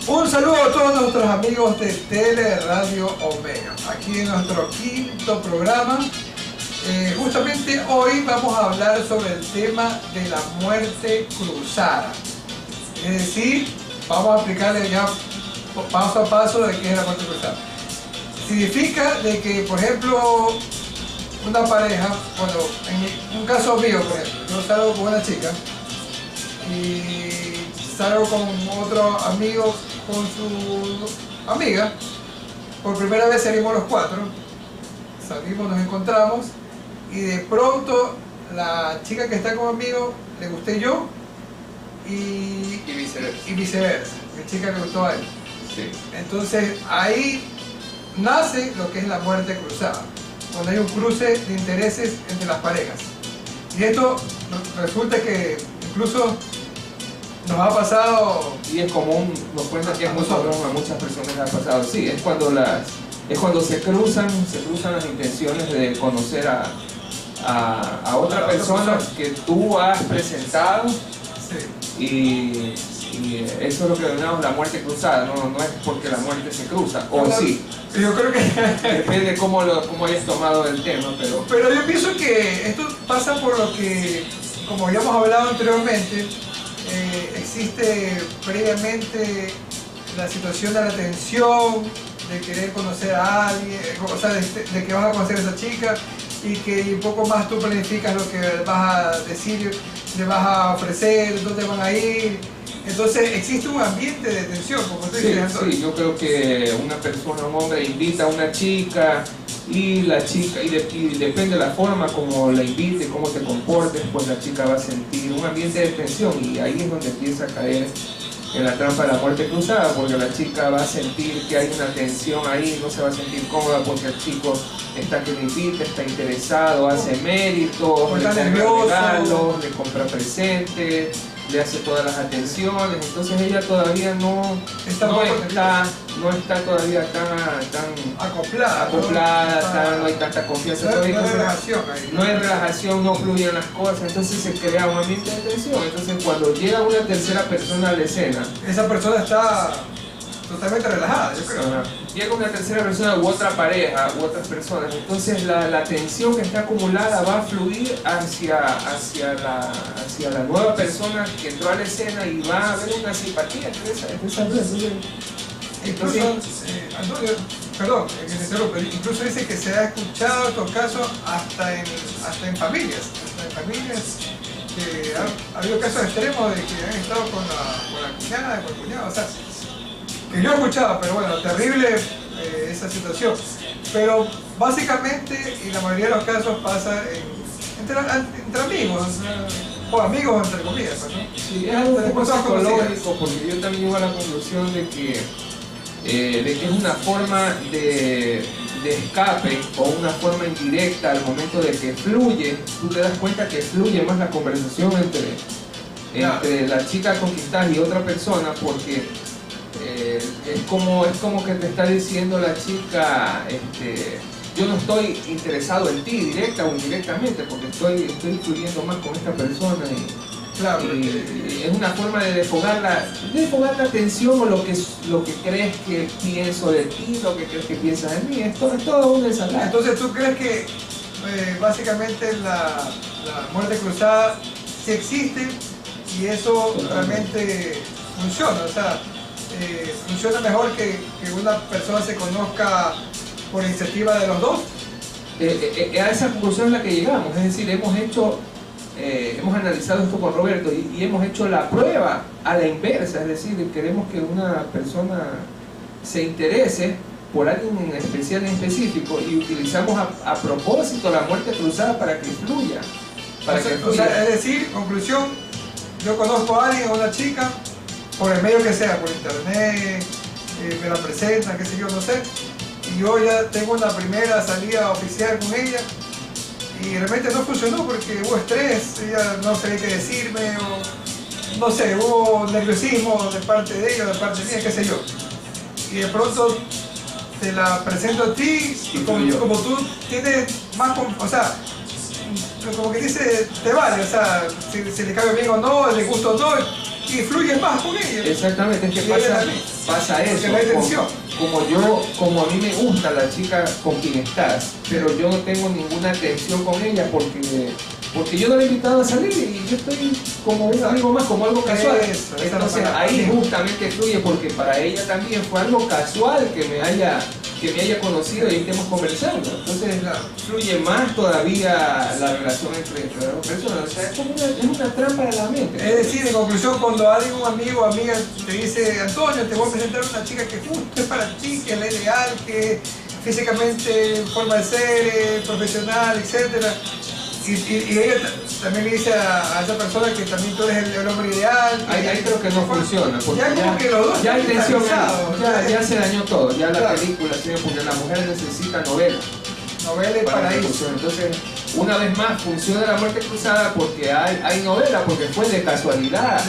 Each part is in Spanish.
Un saludo a todos nuestros amigos de Teleradio Omega, aquí en nuestro quinto programa. Justamente hoy vamos a hablar sobre el tema de la muerte cruzada. Es decir, vamos a explicarle ya paso a paso de qué es la muerte cruzada. Significa de que, por ejemplo, una pareja, bueno, en un caso mío, por ejemplo, yo salgo con una chica y salgo con otro amigo con su amiga. Por primera vez salimos los cuatro, salimos, nos encontramos y de pronto la chica que está conmigo le gusté yo y viceversa. Mi chica le gustó a él. Sí. Entonces ahí nace lo que es la muerte cruzada, cuando hay un cruce de intereses entre las parejas. Y esto resulta que incluso nos ha pasado. Y es común, nos cuenta que es muy común, a muchas personas les ha pasado. Sí, es cuando se cruzan las intenciones de conocer a otra persona que tú has presentado. Sí. Y eso es lo que denominamos la muerte cruzada, no es porque la muerte se cruza, o sí. Yo creo que depende cómo hayas tomado el tema, pero yo pienso que esto pasa por lo que, como ya hemos hablado anteriormente, existe previamente la situación de la tensión, de querer conocer a alguien, o sea, de que vas a conocer a esa chica y que un poco más tú planificas lo que vas a decir, le vas a ofrecer, dónde van a ir. Entonces existe un ambiente de tensión, como tú dices. Sí, yo creo que una persona, un hombre invita a una chica y la chica, y depende de la forma como la invite, cómo te comportes, pues la chica va a sentir un ambiente de tensión y ahí es donde empieza a caer en la trampa de la muerte cruzada, porque la chica va a sentir que hay una tensión ahí, no se va a sentir cómoda porque el chico está que le invita, está interesado, hace méritos, le compra regalos, le compra presentes, le hace todas las atenciones, entonces ella todavía no está todavía tan acoplada, no hay tanta confianza todavía. No hay relajación ahí. No hay relajación, no fluyen las cosas, entonces se crea un ambiente de tensión. Entonces cuando llega una tercera persona a la escena, esa persona está totalmente relajada, yo creo. Llega una tercera persona u otra pareja u otras personas, entonces la tensión que está acumulada va a fluir hacia la nueva persona que entró a la escena y va a haber una simpatía entre esas dos. Incluso, Antonio, perdón, que se interrumpe, incluso dice que se ha escuchado estos casos hasta en familias. Que ha habido casos extremos de que han estado con la cuñada, con el cuñado, o sea, que yo he escuchado, pero bueno, terrible esa situación. Pero básicamente, y la mayoría de los casos pasa entre amigos, o amigos entre comillas, ¿no? Sí, es algo un poco psicológico, porque yo también llego a la conclusión de que es una forma de escape o una forma indirecta al momento de que fluye. Tú te das cuenta que fluye más la conversación entre la chica conquistada y otra persona, porque es como que te está diciendo la chica, yo no estoy interesado en ti directa o indirectamente, porque estoy fluyendo más con esta persona y es una forma de desfogar la tensión o lo que crees que pienso de ti, lo que crees que piensas de mí, es todo una ensalada. Entonces, ¿tú crees que básicamente la muerte cruzada sí existe y eso realmente funciona? O sea, funciona mejor que una persona se conozca por iniciativa de los dos. A esa conclusión es la que llegamos, es decir, hemos analizado esto con Roberto y hemos hecho la prueba a la inversa, es decir, queremos que una persona se interese por alguien en especial, en específico, y utilizamos a propósito la muerte cruzada para que fluya. O sea, es decir, conclusión, yo conozco a alguien, a una chica, por el medio que sea, por internet, me la presentan, qué sé yo, no sé, y yo ya tengo una primera salida oficial con ella y realmente no funcionó porque hubo estrés, ella no sabía qué decirme, o no sé, hubo nerviosismo de parte de ella, de parte mía, qué sé yo, y de pronto te la presento a ti y como tú tienes más, o sea, como que dice, te vale, o sea, si le cae bien o no, le gusta o no, y fluyes más con ella. Exactamente, es que Y ella pasa también, eso. porque no hay tensión. Como a mí me gusta la chica con quien estás, pero yo no tengo ninguna tensión con ella porque yo no la he invitado a salir y yo estoy como un amigo más, como algo casual. Entonces ahí justamente fluye, porque para ella también fue algo casual que me haya conocido y estemos conversando. Entonces fluye más todavía la relación entre las dos personas. O sea, es una trampa de la mente. Es decir, en conclusión, cuando alguien, un amigo o amiga te dice, Antonio, te voy a presentar a una chica que justo es para ti, que es ideal, que físicamente, forma de ser, profesional, etcétera. Y ella también le dice a esa persona que también tú eres el hombre ideal. Ahí creo que no funciona. Porque ya como que los dos ya hay tensión, ya se dañó todo. Ya la claro. película tiene, porque la mujer necesita novela. Novela y paraíso. Entonces, una vez más, funciona la muerte cruzada porque hay novela, porque fue de casualidad.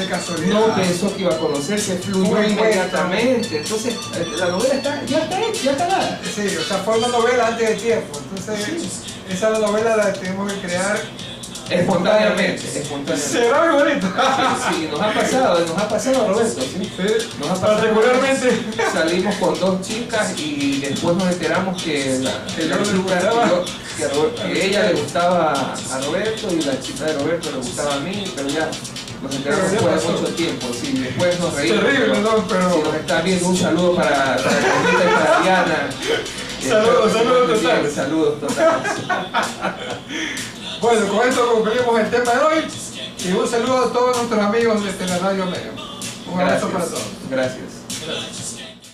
No pensó que iba a conocerse, fluyó inmediatamente. Entonces, la novela ya está hecha, ya está dada. Sí, o sea, fue una novela antes de tiempo. Entonces, esa novela la tenemos que crear espontáneamente. Será muy bonito. Sí, nos ha pasado, Roberto. ¿Sí? Nos ha pasado. Particularmente salimos con dos chicas y después nos enteramos que que ella le gustaba a Roberto y la chica de Roberto le gustaba a mí, pero ya nos enteramos después de mucho tiempo. Sí, después nos reímos. Terrible, pero si nos está viendo, un saludo para Carlita y para Diana. Saludos totales. Bueno, con esto concluimos el tema de hoy y un saludo a todos nuestros amigos de Teleradio Omega. Un abrazo para todos. Gracias.